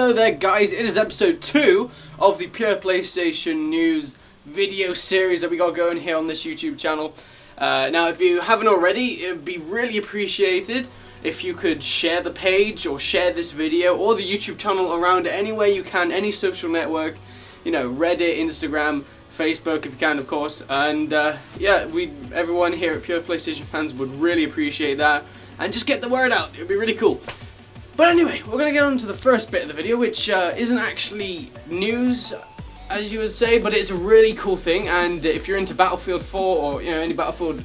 Hello there guys, it is episode 2 of the Pure PlayStation News video series that we got going here on this YouTube channel. Now if you haven't already, it would be really appreciated if you could share the page or share this video or the YouTube channel around any way you can, any social network, you know, Reddit, Instagram, Facebook if you can of course, and yeah, everyone here at Pure PlayStation Fans would really appreciate that, and just get the word out, it would be really cool. But anyway, we're going to get on to the first bit of the video, which isn't actually news, as you would say, but it's a really cool thing, and if you're into Battlefield 4 or you know any Battlefield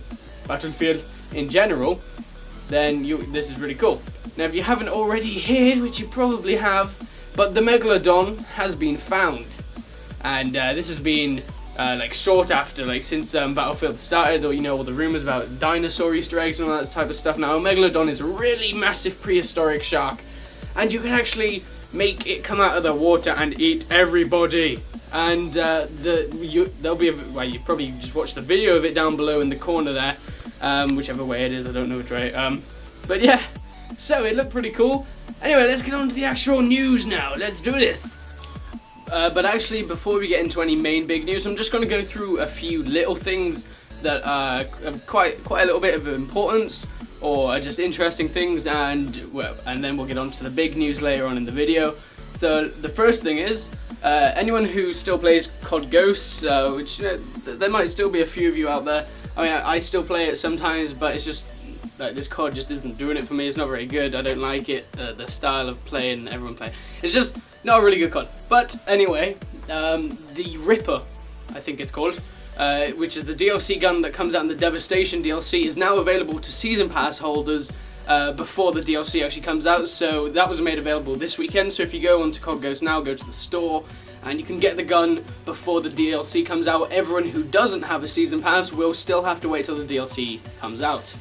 in general, then this is really cool. Now if you haven't already heard, which you probably have, but the Megalodon has been found, and this has been like sought after, like since Battlefield started, or you know all the rumors about dinosaur Easter eggs and all that type of stuff. Now a Megalodon is a really massive prehistoric shark, and you can actually make it come out of the water and eat everybody. And there'll be well, you probably just watch the video of it down below in the corner there, whichever way it is, I don't know which way. But yeah, so it looked pretty cool. Anyway, let's get on to the actual news now. Let's do this. But actually, before we get into any main big news, I'm just going to go through a few little things that are quite a little bit of importance, or are just interesting things, and then we'll get on to the big news later on in the video. So the first thing is, anyone who still plays COD Ghosts, which you know, there might still be a few of you out there. I mean, I still play it sometimes, but it's just like this COD just isn't doing it for me. It's not very good. I don't like it. The style of playing, everyone playing, it's just not a really good COD. But anyway, the Ripper, I think it's called, which is the DLC gun that comes out in the Devastation DLC, is now available to Season Pass holders before the DLC actually comes out. So that was made available this weekend. So if you go onto COD Ghosts now, go to the store, and you can get the gun before the DLC comes out. Everyone who doesn't have a Season Pass will still have to wait till the DLC comes out.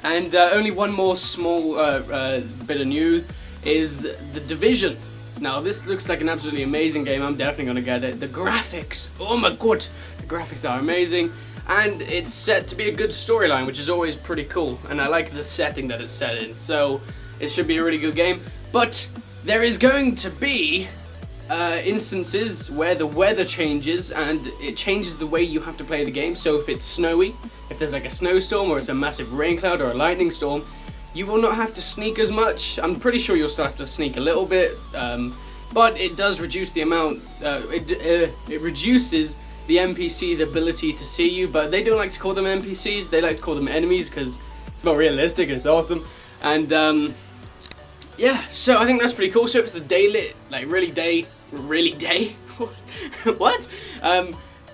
And only one more small bit of news is the Division. Now this looks like an absolutely amazing game. I'm definitely going to get it. The graphics, oh my god, the graphics are amazing, and it's set to be a good storyline, which is always pretty cool, and I like the setting that it's set in, so it should be a really good game. But there is going to be instances where the weather changes, and it changes the way you have to play the game. So if it's snowy, if there's like a snowstorm, or it's a massive rain cloud or a lightning storm, you will not have to sneak as much. I'm pretty sure you'll still have to sneak a little bit, but it does reduce the amount, it reduces the NPC's ability to see you, but they don't like to call them NPCs, they like to call them enemies, because it's not realistic, it's awesome. And yeah, so I think that's pretty cool. So if it's a daylit, like really day, what?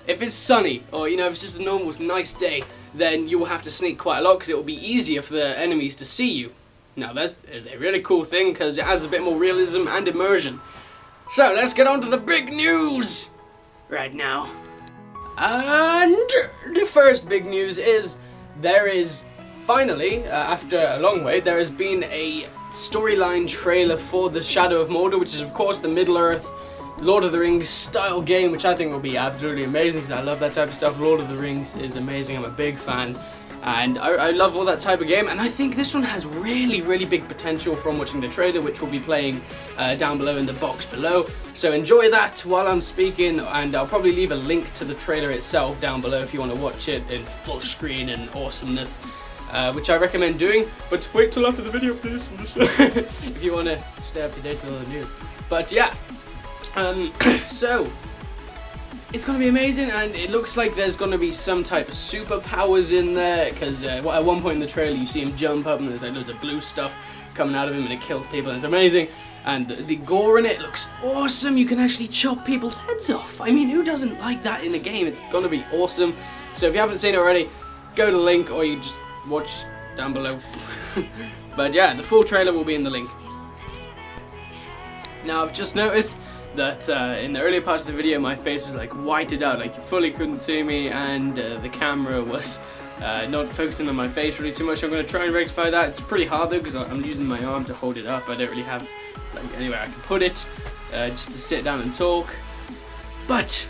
If it's sunny, or you know, if it's just a normal nice day, then you will have to sneak quite a lot, because it will be easier for the enemies to see you. Now that is a really cool thing, because it adds a bit more realism and immersion. So let's get on to the big news right now. And the first big news is there is finally, after a long wait, there has been a storyline trailer for the Shadow of Mordor, which is of course the Middle-earth Lord of the Rings style game, which I think will be absolutely amazing, because I love that type of stuff. Lord of the Rings is amazing, I'm a big fan, and I love all that type of game, and I think this one has really big potential from watching the trailer, which we'll be playing down below in the box below. So enjoy that while I'm speaking, and I'll probably leave a link to the trailer itself down below if you want to watch it in full screen and awesomeness, which I recommend doing, but wait till after the video please, if you want to stay up to date with all the news. But yeah, so it's going to be amazing, and it looks like there's going to be some type of superpowers in there, because at one point in the trailer you see him jump up and there's like loads of blue stuff coming out of him and it kills people, and it's amazing. And the gore in it looks awesome. You can actually chop people's heads off. I mean, who doesn't like that in a game? It's going to be awesome. So if you haven't seen it already, go to the link, or you just watch down below. But yeah, the full trailer will be in the link. Now I've just noticed that in the earlier parts of the video my face was like whited out, like you fully couldn't see me, and the camera was not focusing on my face really too much. I'm going to try and rectify that. It's pretty hard though, because I'm using my arm to hold it up. I don't really have like anywhere I can put it just to sit down and talk. But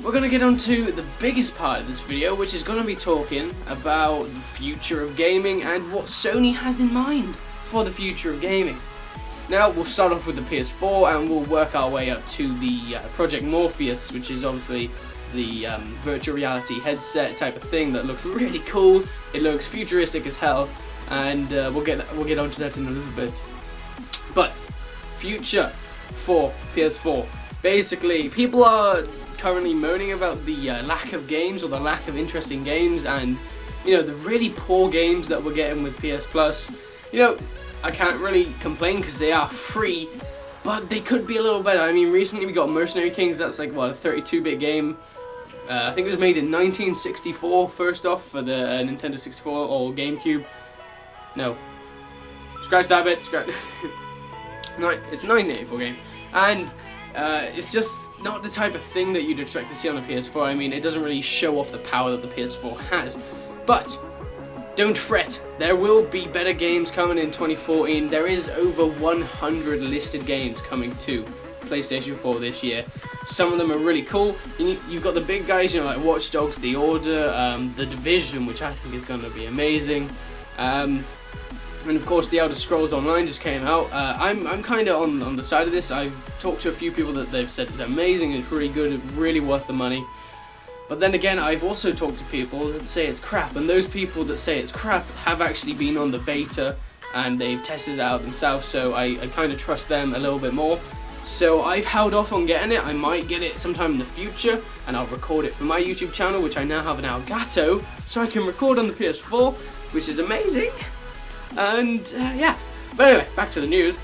we're going to get on to the biggest part of this video, which is going to be talking about the future of gaming and what Sony has in mind for the future of gaming. Now we'll start off with the PS4 and we'll work our way up to the Project Morpheus, which is obviously the virtual reality headset type of thing that looks really cool. It looks futuristic as hell, and we'll get onto that in a little bit. But future for PS4. Basically, people are currently moaning about the lack of games, or the lack of interesting games, and the really poor games that we're getting with PS Plus. I can't really complain because they are free, but they could be a little better. I mean, recently we got Mercenary Kings. That's like, what, a 32-bit game. I think it was made in 1964, first off, for the Nintendo 64 or GameCube. No. Scratch that bit. Scratch. No, it's a 1984 game. And it's just not the type of thing that you'd expect to see on the PS4. I mean, it doesn't really show off the power that the PS4 has. But don't fret. There will be better games coming in 2014. There is over 100 listed games coming to PlayStation 4 this year. Some of them are really cool. You've got the big guys, like Watch Dogs, The Order, The Division, which I think is going to be amazing. And of course, The Elder Scrolls Online just came out. I'm kind of on the side of this. I've talked to a few people that they've said it's amazing, it's really good, it's really worth the money. But then again, I've also talked to people that say it's crap, and those people that say it's crap have actually been on the beta and they've tested it out themselves, so I kind of trust them a little bit more. So I've held off on getting it. I might get it sometime in the future, and I'll record it for my YouTube channel, which I now have an Elgato, so I can record on the PS4, which is amazing. And yeah, but anyway, back to the news.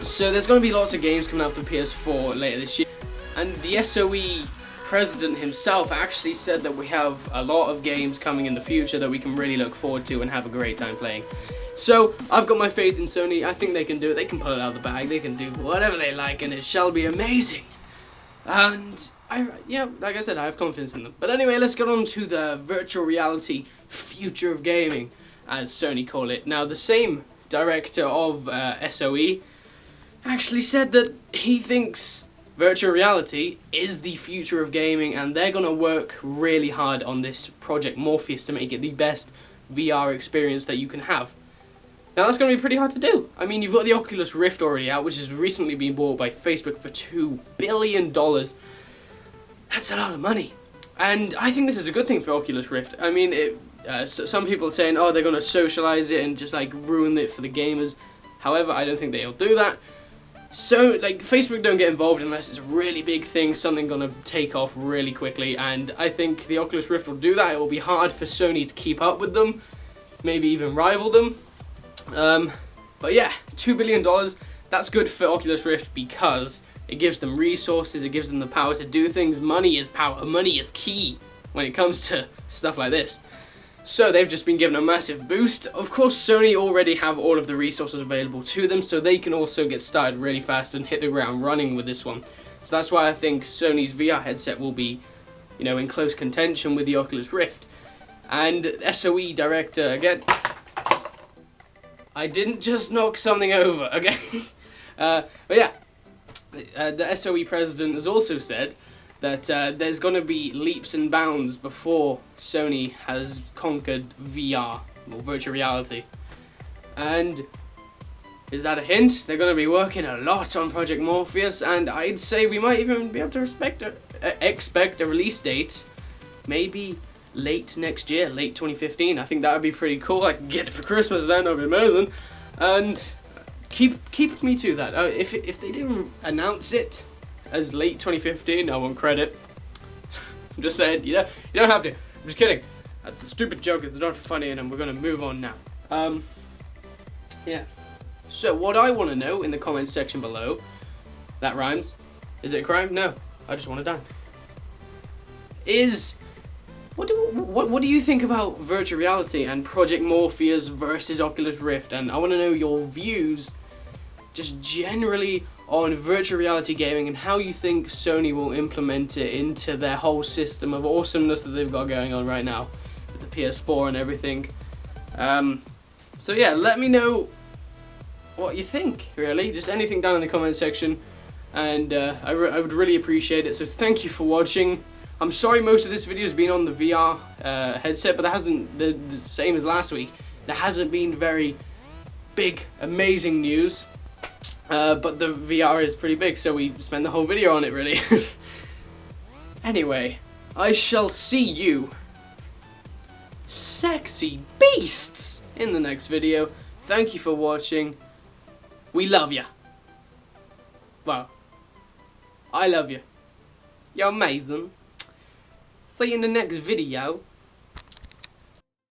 So there's going to be lots of games coming out for the PS4 later this year, and the SOE president himself actually said that we have a lot of games coming in the future that we can really look forward to and have a great time playing. So I've got my faith in Sony. I think they can do it. They can pull it out of the bag. They can do whatever they like, and it shall be amazing. And like I said, I have confidence in them. But anyway, let's get on to the virtual reality future of gaming, as Sony call it. Now, the same director of SOE actually said that he thinks virtual reality is the future of gaming, and they're going to work really hard on this Project Morpheus to make it the best VR experience that you can have. Now, that's going to be pretty hard to do. I mean, you've got the Oculus Rift already out, which has recently been bought by Facebook for $2 billion. That's a lot of money. And I think this is a good thing for Oculus Rift. I mean, some people are saying, oh, they're going to socialize it and just like ruin it for the gamers. However, I don't think they'll do that. So, like, Facebook don't get involved unless it's a really big thing, something going to take off really quickly. And I think the Oculus Rift will do that. It will be hard for Sony to keep up with them, maybe even rival them. But yeah, $2 billion, that's good for Oculus Rift because it gives them resources, it gives them the power to do things. Money is power, money is key when it comes to stuff like this. So they've just been given a massive boost. Of course, Sony already have all of the resources available to them, so they can also get started really fast and hit the ground running with this one. So that's why I think Sony's VR headset will be, in close contention with the Oculus Rift. And SOE director, again, I didn't just knock something over, okay? But yeah, the SOE president has also said that there's going to be leaps and bounds before Sony has conquered VR, or virtual reality. And is that a hint? They're going to be working a lot on Project Morpheus, and I'd say we might even be able to expect a release date, maybe late next year, late 2015. I think that would be pretty cool. I can get it for Christmas then, that would be amazing. And keep me to that. If they do announce it as late 2015, I want credit. I'm just saying, you don't have to. I'm just kidding. That's a stupid joke, it's not funny, and we're going to move on now. Yeah. So what I want to know in the comments section below, that rhymes. Is it a crime? No. I just want to die. What do you think about virtual reality and Project Morpheus versus Oculus Rift? And I want to know your views, just generally, on virtual reality gaming and how you think Sony will implement it into their whole system of awesomeness that they've got going on right now with the PS4 and everything. So yeah, let me know what you think, really. Just anything down in the comment section, and I would really appreciate it. So thank you for watching. I'm sorry most of this video has been on the VR headset, but that hasn't, the same as last week, there hasn't been very big, amazing news. but the VR is pretty big, so we spend the whole video on it, really. Anyway, I shall see you, sexy beasts, in the next video. Thank you for watching. We love ya. Well, I love you. You're amazing. See you in the next video.